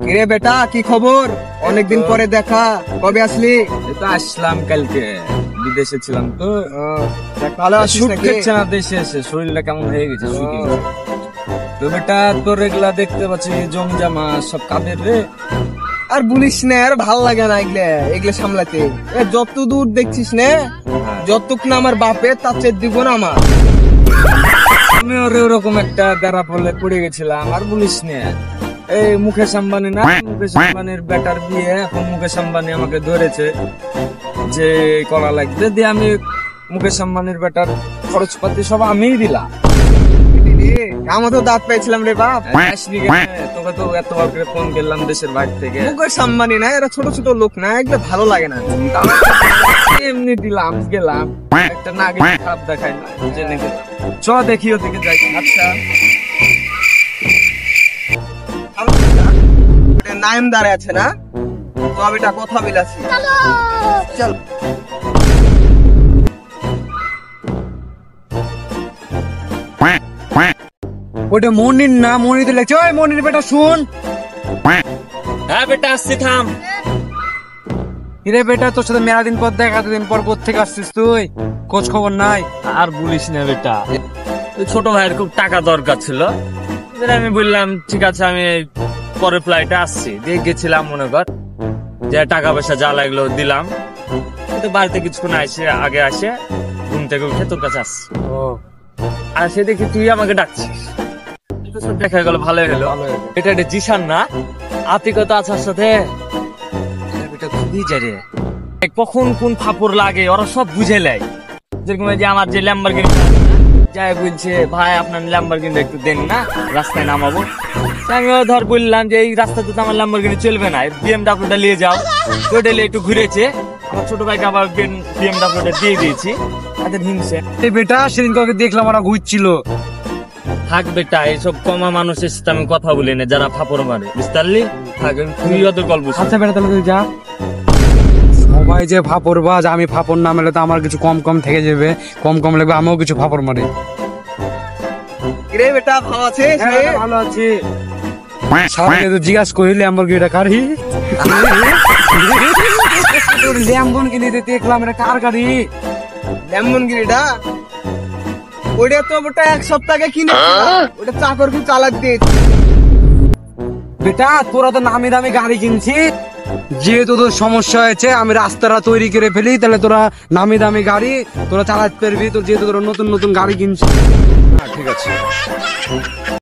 কিরে বেটা, কি খবর? অনেকদিন পরে দেখা, কবে আসলি? এটা আসলাম কালকে, বিদেশে ছিলাম তো। ভালো আছিস শুট নাকি? করছে না দেশে এসে, শরীরটা কেমন হয়ে গেছে শুকিয়ে গেছে। তো বেটা তোর এগুলা দেখতে পাচ্ছি জমি জামা সব কাদের রে? আর বলিস না, আর ভাল লাগে না এগুলা সামলাতে। যত দূর দেখছিস না, যতটুক না আমার বাপের তার চেয়ে দ্বিগুণ আমার। আমি ওরকম একটা দ্বারা ফলে পড়ে গেছিলাম, আর বলিস না। এই মুকেশ আম্বানি না, মুকেশ আম্বানির বেটার বিয়ে, এখন মুকেশ আম্বানি আমাকে ধরেছে যে করা লাগবে, দিয়ে আমি মুকেশ আম্বানির বেটার খরচপাতি সব আমিই দিলাম। আমার তো দাঁত পেয়েছিলাম রে বাপ। আসবি কেন? তোকে তো এতবার করে ফোন করলাম দেশের বাইরে থেকে। মুকেশ আম্বানি না, এরা ছোট ছোট লোক না, এগুলো ভালো লাগে না। এমনি দিলাম, গেলাম, একটা নাগে খারাপ দেখায় না, জেনে গেলাম। চ দেখি ওদিকে যাই। আচ্ছা, নাইম দাঁড়ায় আছে না, তো আমি এটা কথা বিলাছি। চল ওটা মনির না, মনির তো লাগছে। ওই মনির বেটা শুন। হ্যাঁ বেটা আসছি, থাম। কিরে বেটা, তোর সাথে মেলা দিন পর দেখা, এতদিন পর কোত্থেকে আসছিস তুই? খোঁজ খবর নাই। আর বলিস না বেটা, ওই ছোট ভাইয়ের খুব টাকা দরকার ছিল, এবার আমি বললাম ঠিক আছে আমি পরে ফ্লাইটে আসছি, দিয়ে গেছিলাম মনে কর, যে টাকা পয়সা যা লাগলো দিলাম। তো বাড়িতে কিছুক্ষণ আগে আসে ঘুম থেকে উঠে তোর কাছে আসছি। ও আর সে দেখি তুই আমাকে ডাকছিস, তো সব দেখা গেল, ভালো হলো। এটা একটা জিসান না, আতিকতা আছার সাথে এটা খুবই জারে, কখন কোন ফাপড় লাগে ওরা সব বুঝে নেয়। যেরকম এই যে আমার যে ল্যাম্বরগিনি যাই বলছে, ভাই আপনার ল্যাম্বরগিনি একটু দেন না, রাস্তায় নামাবো। আমিও ধর বললাম যে এই রাস্তাতে তো আমার ল্যাম্বরগিনি চলবে না, বিএমডাব্লিউটা নিয়ে যাও। তো ওটা নিয়ে একটু ঘুরেছে, আমার ছোট ভাইকে আবার বিএমডাব্লিউটা দিয়ে দিয়েছি। তাদের হিংসে। এই বেটা, সেদিন কাউকে দেখলাম ওরা ঘুরছিল। থাক বেটা, এইসব কমা মানুষের সাথে আমি কথা বলি না, যারা ফাপড় মারে, বুঝতে পারলি? থাক, তুই ওদের গল্প শোন। আচ্ছা বেটা, তাহলে তুই যা। সবাই যে ফাপড় বাজ, আমি ফাপড় না মেলে তো আমার কিছু কম কম থেকে যাবে, কম কম লাগবে, আমিও কিছু ফাপড় মারি। কিরে বেটা, ভালো আছিস? ভালো আছি। সবাইকে তো জিজ্ঞাসা করিলে ল্যাম্বরগিনিটা কারি। তোর ল্যাম্বরগিনি দেখলাম, এটা কার গাড়ি? ল্যাম্বরগিনিটা ওইটা তো ওটা এক সপ্তাহ আগে কিনে, ওটা চাকর কি চালাক দিয়েছে। বেটা তোরা তো নামি দামি গাড়ি কিনছি, যেহেতু তোর সমস্যা হয়েছে আমি রাস্তাটা তৈরি করে ফেলি, তাহলে তোরা নামি দামি গাড়ি তোরা চালাতে পারবি। তোর যেহেতু তোরা নতুন নতুন গাড়ি কিনছিস, ঠিক আছে।